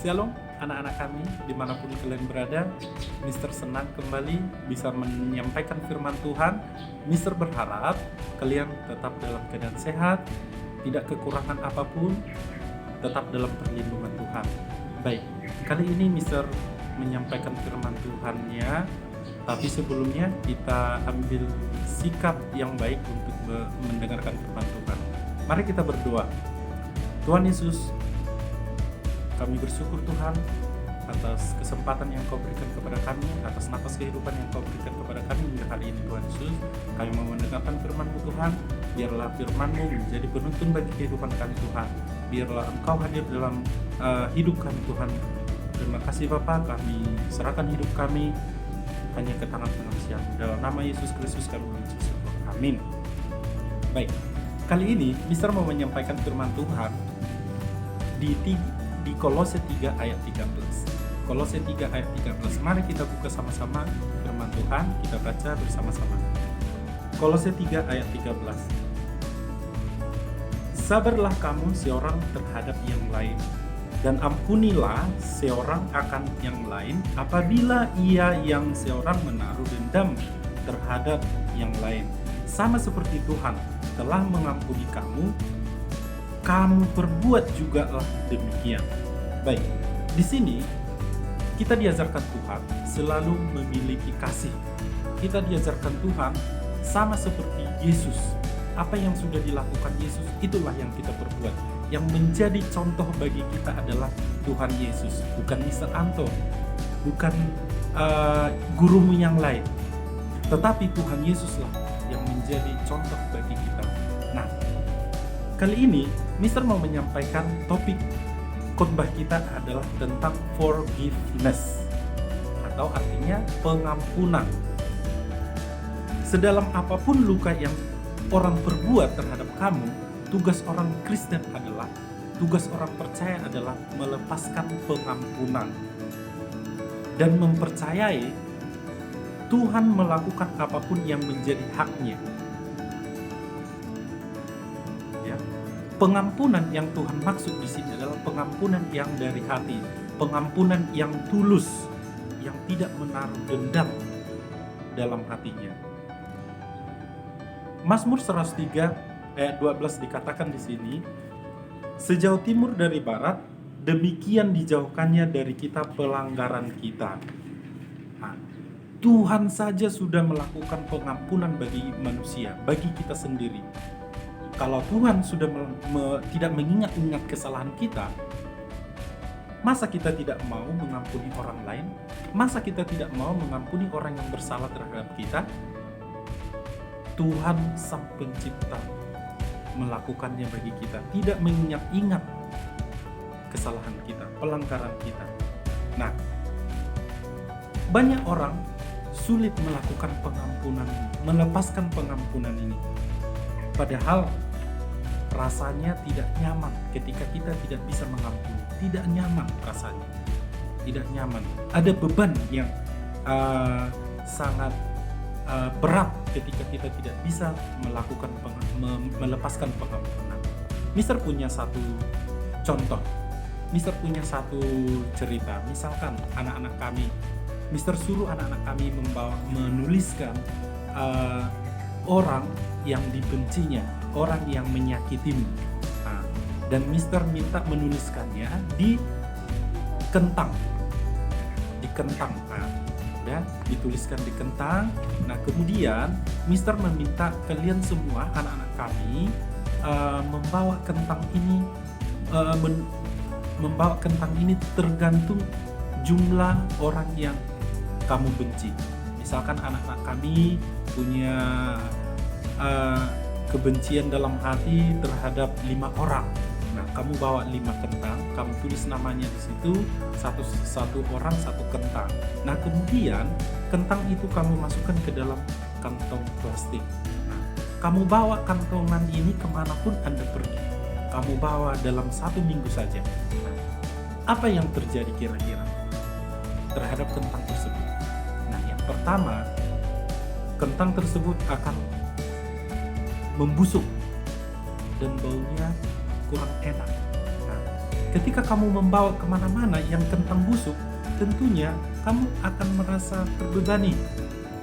Shalom anak-anak kami dimanapun kalian berada. Mister senang kembali bisa menyampaikan firman Tuhan. Mister berharap kalian tetap dalam keadaan sehat, tidak kekurangan apapun, tetap dalam perlindungan Tuhan. Baik, kali ini Mister menyampaikan firman Tuhannya, tapi sebelumnya kita ambil sikap yang baik untuk mendengarkan firman Tuhan. Mari kita berdoa. Tuhan Yesus, kami bersyukur Tuhan atas kesempatan yang Kau berikan kepada kami, atas nafas kehidupan yang Kau berikan kepada kami hingga hari ini Tuhan Yesus. Kami mau mendengarkan firman-Mu Tuhan, biarlah firman-Mu menjadi penuntun bagi kehidupan kami Tuhan. Biarlah Engkau hadir dalam hidup kami Tuhan. Terima kasih Bapa, kami serahkan hidup kami hanya ke tangan Siap. Dalam nama Yesus Kristus kami mengucap syukur. Amin. Baik, kali ini Mister mau menyampaikan firman Tuhan di Kolose 3 ayat 13. Kolose 3 ayat 13. Mari kita buka sama-sama firman Tuhan, kita baca bersama-sama. Kolose 3 ayat 13. Sabarlah kamu seorang terhadap yang lain, dan ampunilah seorang akan yang lain apabila ia yang seorang menaruh dendam terhadap yang lain. Sama seperti Tuhan telah mengampuni kamu, kamu perbuat jugalah demikian. Baik, di sini kita diajarkan Tuhan selalu memiliki kasih. Kita diajarkan Tuhan sama seperti Yesus. Apa yang sudah dilakukan Yesus, itulah yang kita perbuat. Yang menjadi contoh bagi kita adalah Tuhan Yesus, bukan Mister Anto, bukan gurumu yang lain, tetapi Tuhan Yesuslah yang menjadi contoh bagi kita. Nah, kali ini Mister mau menyampaikan topik khotbah kita adalah tentang forgiveness, atau artinya pengampunan. Sedalam apapun luka yang orang perbuat terhadap kamu, tugas orang Kristen adalah, tugas orang percaya adalah melepaskan pengampunan dan mempercayai Tuhan melakukan apapun yang menjadi haknya. Pengampunan yang Tuhan maksud di sini adalah pengampunan yang dari hati, pengampunan yang tulus, yang tidak menaruh dendam dalam hatinya. Mazmur 103 ayat 12 dikatakan di sini, sejauh timur dari barat, demikian dijauhkannya dari kita pelanggaran kita. Nah, Tuhan saja sudah melakukan pengampunan bagi manusia, bagi kita sendiri. Kalau Tuhan sudah tidak mengingat-ingat kesalahan kita, masa kita tidak mau mengampuni orang lain? Masa kita tidak mau mengampuni orang yang bersalah terhadap kita? Tuhan Sang Pencipta melakukannya bagi kita, tidak mengingat-ingat kesalahan kita, pelanggaran kita. Nah, banyak orang sulit melakukan pengampunan, melepaskan pengampunan ini. Padahal rasanya tidak nyaman ketika kita tidak bisa mengampuni. Tidak nyaman rasanya. Tidak nyaman. Ada beban yang sangat berat ketika kita tidak bisa melakukan melepaskan pengampunan. Mister punya satu contoh. Mister punya satu cerita. Misalkan anak-anak kami, Mister suruh anak-anak kami menuliskan orang yang dibencinya, orang yang menyakitimu. Nah, dan Mister minta menuliskannya di kentang. Di kentang. Nah, udah dituliskan di kentang. Nah, kemudian Mister meminta kalian semua, anak-anak kami, membawa kentang ini membawa kentang ini tergantung jumlah orang yang kamu benci. Misalkan anak-anak kami punya kebencian dalam hati terhadap 5 orang. Nah, kamu bawa 5 kentang, kamu tulis namanya di situ, satu orang satu kentang. Nah, kemudian kentang itu kamu masukkan ke dalam kantong plastik. Nah, kamu bawa kantongan ini kemanapun Anda pergi. Kamu bawa dalam 1 minggu saja. Nah, apa yang terjadi kira-kira terhadap kentang tersebut? Nah, yang pertama, kentang tersebut akan membusuk dan baunya kurang enak. Nah, ketika kamu membawa kemana-mana yang kentang busuk, tentunya kamu akan merasa terbebani.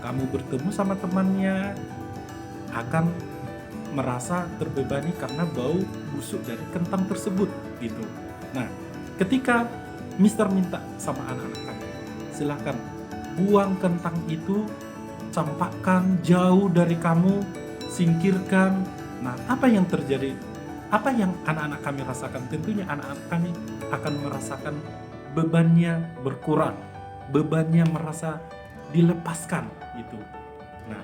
Kamu bertemu sama temannya akan merasa terbebani karena bau busuk dari kentang tersebut gitu. Nah, ketika Mister minta sama anak-anak kami, silahkan buang kentang itu, campakkan jauh dari kamu, singkirkan. Nah, apa yang terjadi? Apa yang anak-anak kami rasakan? Tentunya anak-anak kami akan merasakan bebannya berkurang, bebannya merasa dilepaskan gitu. Nah,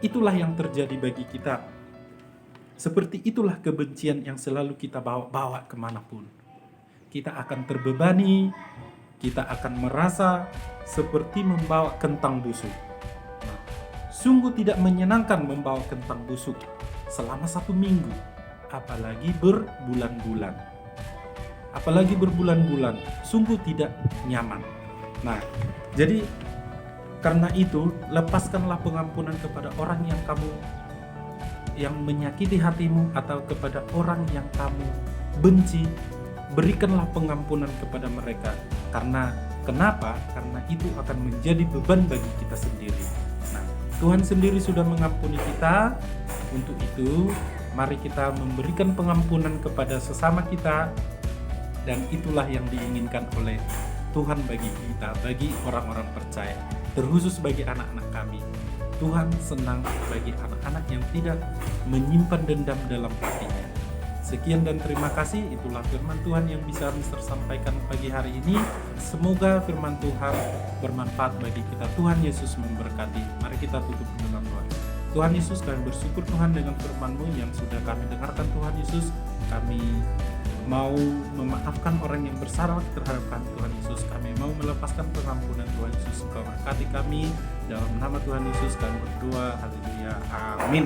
itulah yang terjadi bagi kita. Seperti itulah kebencian yang selalu kita bawa kemanapun. Kita akan terbebani, kita akan merasa seperti membawa kentang busuk. Nah, sungguh tidak menyenangkan membawa kentang busuk selama 1 minggu, apalagi berbulan-bulan. Apalagi berbulan-bulan, sungguh tidak nyaman. Nah, jadi karena itu, lepaskanlah pengampunan kepada orang yang menyakiti hatimu atau kepada orang yang kamu benci. Berikanlah pengampunan kepada mereka. Karena kenapa? Karena itu akan menjadi beban bagi kita sendiri. Nah, Tuhan sendiri sudah mengampuni kita. Untuk itu, mari kita memberikan pengampunan kepada sesama kita. Dan itulah yang diinginkan oleh Tuhan bagi kita, bagi orang-orang percaya. Terkhusus bagi anak-anak kami. Tuhan senang bagi anak-anak yang tidak menyimpan dendam dalam hatinya. Sekian dan terima kasih. Itulah firman Tuhan yang bisa Mister sampaikan pagi hari ini. Semoga firman Tuhan bermanfaat bagi kita. Tuhan Yesus memberkati. Mari kita tutup dengan doa. Tuhan Yesus, kami bersyukur Tuhan dengan firman-Mu yang sudah kami dengarkan. Tuhan Yesus, kami mau memaafkan orang yang bersalah terhadap kami. Tuhan Yesus, kami mau melepaskan pengampunan. Tuhan Yesus, Engkau berkati kami. Dalam nama Tuhan Yesus kami berdoa. Haleluya. Amin.